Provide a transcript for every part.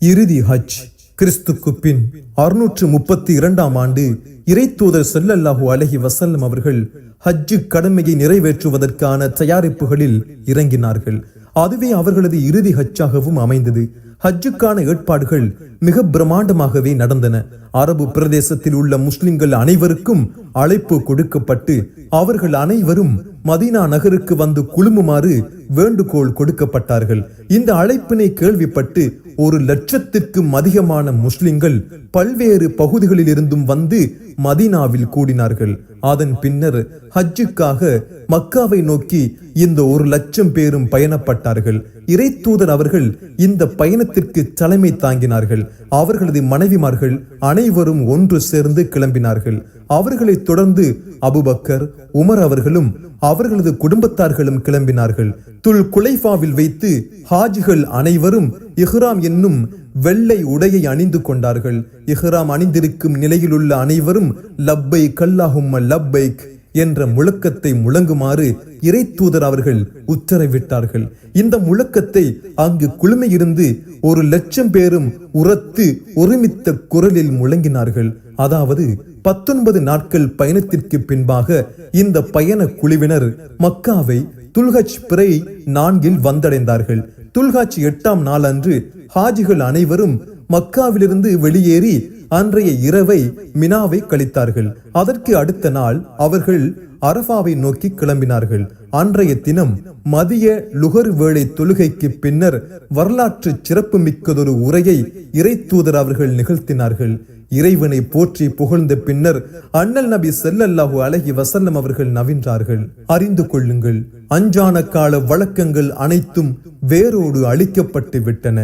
இறுதி ஹஜ் கிறிஸ்துக்கு பின் 632ஆம் ஆண்டு இறைத்தூதர் ஸல்லல்லாஹு அலைஹி வஸல்லம் அவர்கள் ஹஜ்ஜு கடமையை நிறைவேற்றுவதற்கான தயாரிப்புகளில் இறங்கினார்கள். அதுவே அவர்களது இறுதி ஹஜ்ஜாகவும் அமைந்தது. ஹஜ்ஜுக்கான ஏற்பாடுகள் மிக பிரம்மாண்டமாகவே நடந்தன. அரபு பிரதேசத்தில் உள்ள முஸ்லிம்கள் அனைவருக்கும் அழைப்பு கொடுக்கப்பட்டு அவர்கள் அனைவரும் மதீனா நகருக்கு வந்து குழுமுமாறு வேண்டுகோள் கொடுக்கப்பட்டார்கள். இந்த அழைப்பினை கேள்விப்பட்டு 1,00,000க்கும் அதிகமான முஸ்லிம்கள் பல்வேறு பகுதிகளில் இருந்தும் வந்து மதீனாவில் கூடினார்கள். அதன் பின்னர் ஹஜ்ஜுக்காக மக்காவை நோக்கி இந்த 1,00,000 பேரும் பயணப்பட்டார்கள். இறைத்தூதர் அவர்கள் இந்த பயணத்திற்கு தலைமை தாங்கினார்கள். அவர்களது மனைவிமார்கள் அனைவரும் ஒன்று சேர்ந்து கிளம்பினார்கள். அவர்களை தொடர்ந்து அபுபக்கர், உமர் அவர்களும் அவர்களது குடும்பத்தார்களும் கிளம்பினார்கள். துல் குலைஃபாவில் வைத்து ஹாஜிகள் அனைவரும் இஹ்ராம் என்னும் வெள்ளை உடையை அணிந்து கொண்டார்கள். இஹ்ராம் அணிந்திருக்கும் நிலையில் உள்ள அனைவரும் லப்பைக் அல்லாஹும்ம லப்பைக் என்ற முழக்கத்தை முழங்குமாறு இறைத்தூதர் அவர்கள் உத்தரவிட்டார்கள். இந்த முழக்கத்தை அங்கு குழுமையிருந்து 1,00,000 பேரும் உரத்து ஒருமித்த குரலில் முழங்கினார்கள். அதாவது 19 நாட்கள் பயணத்திற்கு பின்பாக இந்த பயண குழுவினர் மக்காவை துல்ஹஜ் பிறை 4 வந்தடைந்தார்கள். துல்ஹஜ் 8ஆம் நாள் அன்று ஹாஜிகள் அனைவரும் மக்காவிலிருந்து வெளியேறி அன்றைய இரவை மினாவை கழித்தார்கள். அதற்கு அடுத்த நாள் அவர்கள் அரஃபாவை நோக்கி கிளம்பினார்கள். அன்றைய தினம் மதிய லுகர் வேளை தொழுகைக்கு பின்னர் வரலாற்று சிறப்பு மிக்கதொரு உரையை இறைத்தூதர் அவர்கள் நிகழ்த்தினார்கள். இறைவனை போற்றி புகழ்ந்த பின்னர் அண்ணல் நபி ஸல்லல்லாஹு அலைஹி வஸல்லம் அவர்கள் நவின்றார்கள். அறிந்து கொள்ளுங்கள், அஞ்சான கால வழக்கங்கள் அனைத்தும் வேரோடு அழிக்கப்பட்டு விட்டன.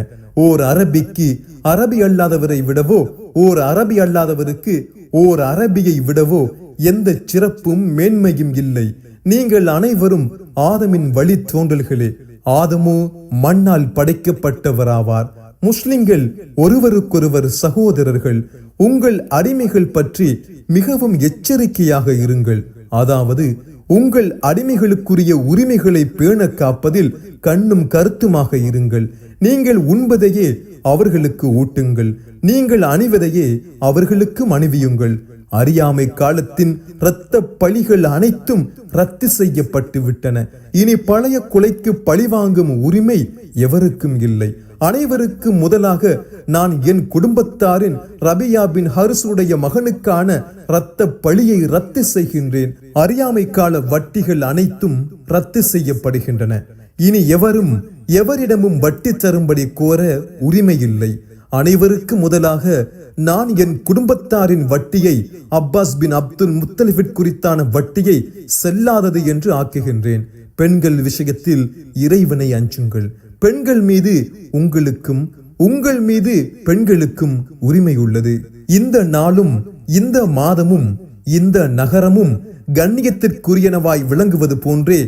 ஓர் அரபிக்கு அரபி அல்லாதவரை விடவோ ஓர் அரபி அல்லாதவருக்கு ஓர் அரபியை விடவோ எந்த சிறப்பும் மேன்மையும் இல்லை. நீங்கள் அனைவரும் ஆதமின் வழி தோன்றல்களே. ஆதமோ மண்ணால் படைக்கப்பட்டவராவார். முஸ்லிம்கள் ஒருவருக்கொருவர் சகோதரர்கள். உங்கள் அடிமைகள் பற்றி மிகவும் எச்சரிக்கையாக இருங்கள். அதாவது உங்கள் அடிமைகளுக்குரிய உரிமைகளை பேண காப்பதில் கண்ணும் கருத்துமாக இருங்கள். நீங்கள் உண்பதையே அவர்களுக்கு ஊட்டுங்கள். நீங்கள் அணிவதையே அவர்களுக்கு அணிவியுங்கள். அறியாமை காலத்தின் இரத்த பழிகள் அனைத்தும் ரத்து செய்யப்பட்டு விட்டன. இனி பழைய கொலைக்கு பழிவாங்கும் உரிமை எவருக்கும் இல்லை. அனைவருக்கு முதலாக நான் என் குடும்பத்தாரின் ரபியா பின் ஹர்ஸுடைய மகனுக்கான இரத்த பழியை ரத்து செய்கின்றேன். அறியாமை கால வட்டிகள் அனைத்தும் ரத்து செய்யப்படுகின்றன. இனி எவரிடமும் வட்டி தரும்படி கோர உரிமை இல்லை. அனைவருக்கு முதலாக நான் என் குடும்பத்தாரின் வட்டியை அப்பாஸ் பின் அப்துல் முத்தலிஃபிட் குறித்தான வட்டியை செல்லாதது என்று ஆக்குகின்றேன். பெண்கள் விஷயத்தில் இறைவனை அஞ்சுங்கள். பெண்கள் மீது உங்களுக்கும் உங்கள் மீது பெண்களுக்கும் உரிமை உள்ளது. இந்த நாளும் இந்த மாதமும் இந்த நகரமும் கண்ணியத்திற்குரியனவாய் விளங்குவது போன்றே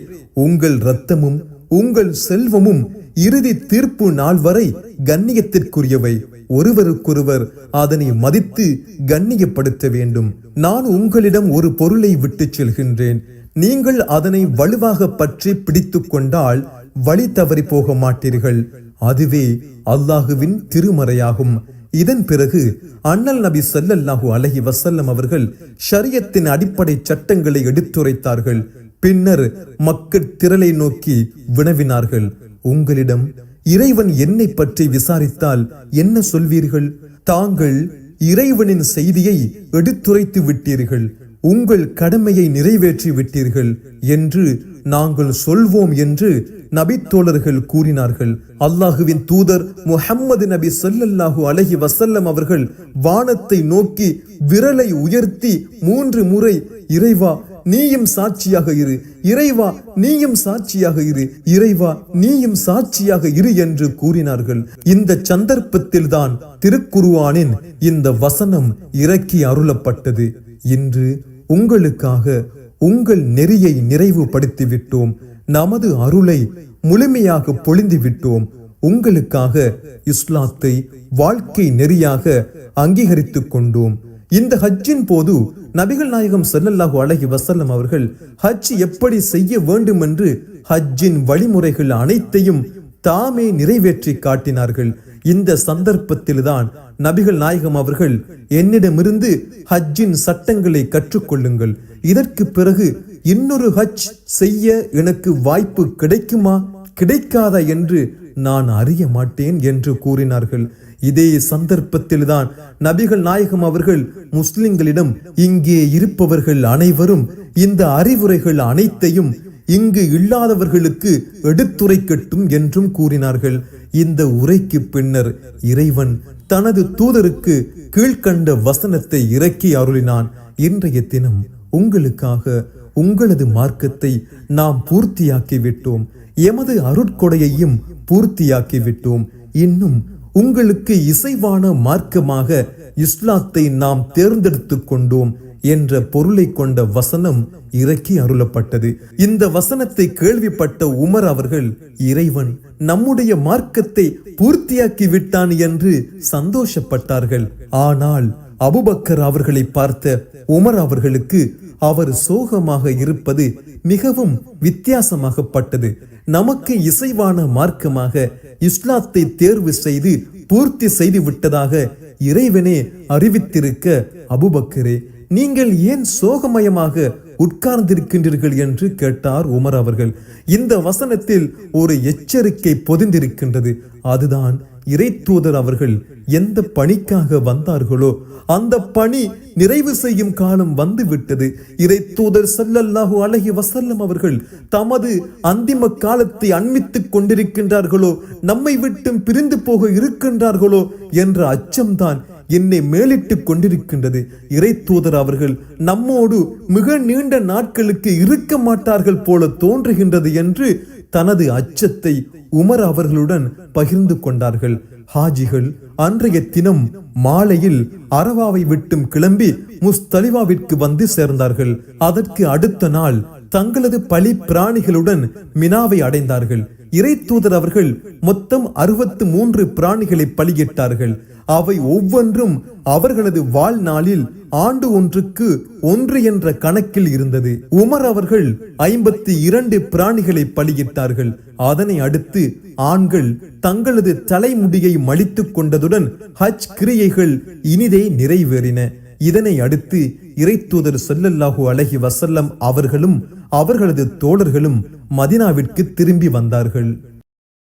உங்கள் இரத்தமும் உங்கள் செல்வமும் இறுதி தீர்ப்பு நாள் வரை கண்ணியத்திற்குரியவை. ஒருவருக்கொருவர் அதனை மதித்து கண்ணியப்படுத்த வேண்டும். நான் உங்களிடம் ஒரு பொருளை விட்டு செல்கின்றேன். நீங்கள் அதனை வலுவாக பற்றி பிடித்து கொண்டால் வழி தவறி போக மாட்டீர்கள். அதுவே அல்லாஹுவின் திருமறையாகும். இதன் பிறகு அண்ணல் நபி ஸல்லல்லாஹு அலைஹி வஸல்லம் அவர்கள் ஷரியத்தின் அடிப்படை சட்டங்களை எடுத்துரைத்தார்கள். பின்னர் மக்கள் திரளை நோக்கி வினவினார்கள், உங்களிடம் இறைவன் என்னை பற்றி விசாரித்தால் என்ன சொல்வீர்கள்? தாங்கள் இறைவனின் செய்தியை எடுத்துரைத்து விட்டீர்கள், உங்கள் கடமையை நிறைவேற்றி விட்டீர்கள் என்று நாங்கள் சொல்வோம் என்று நபித்தோழர்கள் கூறினார்கள். அல்லாஹுவின் தூதர் முஹம்மது நபி ஸல்லல்லாஹு அலைஹி வஸல்லம் அவர்கள் வானத்தை நோக்கி விரலை உயர்த்தி 3 முறை இறைவா நீயும் சாட்சியாக இரு, இறைவா நீயும் சாட்சியாக இரு, இறைவா நீயும் சாட்சியாக இரு என்று கூறினார்கள். இந்த சந்தர்ப்பத்தில் தான் திருக்குர்ஆனின் இந்த வசனம் இறக்கி அருளப்பட்டது. இன்று உங்களுக்காக உங்கள் நெறியை நிறைவுபடுத்தி விட்டோம். நமது அருளை முழுமையாக பொழிந்து விட்டோம். உங்களுக்காக இஸ்லாத்தை வாழ்க்கை நெறியாக அங்கீகரித்துக் கொண்டோம். இந்த ஹஜ்ஜின் போது நபிகள் நாயகம் ஸல்லல்லாஹு அலைஹி வஸல்லம் அவர்கள் ஹஜ் எப்படி செய்ய வேண்டும் என்று ஹஜ்ஜின் வழிமுறைகள் அனைத்தையும் தாமே நிறைவேற்றி காட்டினார்கள். இந்த சந்தர்ப்பத்தில்தான் நபிகள் நாயகம் அவர்கள், என்னிடமிருந்து ஹஜ்ஜின் சட்டங்களை கற்றுக்கொள்ளுங்கள், இதற்கு பிறகு இன்னொரு ஹஜ் செய்ய எனக்கு வாய்ப்பு கிடைக்குமா கிடைக்காதா என்று நான் அறிய மாட்டேன் என்று கூறினார்கள். இதே சந்தர்ப்பத்தில்தான் நபிகள் நாயகம் அவர்கள் முஸ்லிம்களிடம், இங்கே இருப்பவர்கள் அனைவரும் இந்த அறிவுரைகள் அனைத்தையும் இங்கு இல்லாதவர்களுக்கு எடுத்துரைக்கட்டும் என்றும் கூறினார்கள். இந்த உரைக்கு பின்னர் இறைவன் தனது தூதருக்கு கீழ்கண்ட வசனத்தை இறக்கி அருளினான். இன்றைய தினம் உங்களுக்காக உங்களது மார்க்கத்தை நாம் பூர்த்தியாக்கி விட்டோம், எமது அருட்கொடையையும் பூர்த்தியாக்கி விட்டோம். இன்னும் உங்களுக்கு இசைவான மார்க்கமாக இஸ்லாத்தை நாம் தேர்ந்தெடுத்து கொண்டோம் என்ற பொருளை கொண்ட வசனம் இறக்கி அருளப்பட்டது. இந்த வசனத்தை கேள்விப்பட்ட உமர் அவர்கள், இறைவன் நம்முடைய மார்க்கத்தை பூர்த்தியாக்கி விட்டான் என்று சந்தோஷப்பட்டார்கள். ஆனால் அபூபக்கர் அவர்களை பார்த்த உமர் அவர்களுக்கு அவர் சோகமாக இருப்பது மிகவும் வித்தியாசமாகப்பட்டது. நமக்கு இசைவான மார்க்கமாக இஸ்லாத்தை தேர்வு செய்து பூர்த்தி செய்து விட்டதாக இறைவனே அறிவித்திருக்க, அபூபக்கரே நீங்கள் ஏன் சோகமயமாக உட்கார்ந்திருக்கின்றீர்கள் என்று கேட்டார் உமர் அவர்கள். இந்த வசனத்தில் ஒரு எச்சரிக்கை பொதிந்திருக்கின்றது. அதுதான் இறை தூதர் அவர்கள் எந்த பணிக்காக வந்தார்களோ அந்த பணி நிறைவு செய்யும் காலம் வந்து விட்டது. இறை தூதர் ஸல்லல்லாஹு அலைஹி வஸல்லம் அவர்கள் தமது அந்திம காலத்தை அண்மித்துக் கொண்டிருக்கின்றார்களோ, நம்மை விட்டு பிரிந்து போக இருக்கின்றார்களோ என்ற அச்சம்தான் என்னை மேலிட்டுக் கொண்டிருக்கின்றது. இறை தூதர் அவர்கள் நம்மோடு மிக நீண்ட நாட்களுக்கு இருக்க மாட்டார்கள் போல தோன்றுகின்றது என்று தனது அச்சத்தை உமர் அவர்களுடன் பகிர்ந்து கொண்டார்கள். ஹாஜிகள் அன்றைய தினம் மாலையில் அரவாவை விட்டும் கிளம்பி முஸ்தலிவாவிற்கு வந்து சேர்ந்தார்கள். அதற்கு அடுத்த நாள் தங்களது பலி பிராணிகளுடன் மினாவை அடைந்தார்கள். இறை தூதர் அவர்கள் மொத்தம் 63 பிராணிகளை பலியிட்டார்கள். அவை ஒவ்வொன்றும் அவர்களது வாழ்நாளில் ஆண்டு ஒன்றுக்கு 1 என்ற கணக்கில் இருந்தது. உமர் அவர்கள் 52 பிராணிகளை பலியிட்டார்கள். அதனை அடுத்து ஆண்கள் தங்களது தலைமுடியை மலித்துக் கொண்டதுடன் ஹஜ் கிரியைகள் இனிதே நிறைவேறின. இதனை அடுத்து இறை தூதர் ஸல்லல்லாஹு அலைஹி வஸல்லம் அவர்களும் அவர்களது தோழர்களும் மதீனாவிற்கு திரும்பி வந்தார்கள்.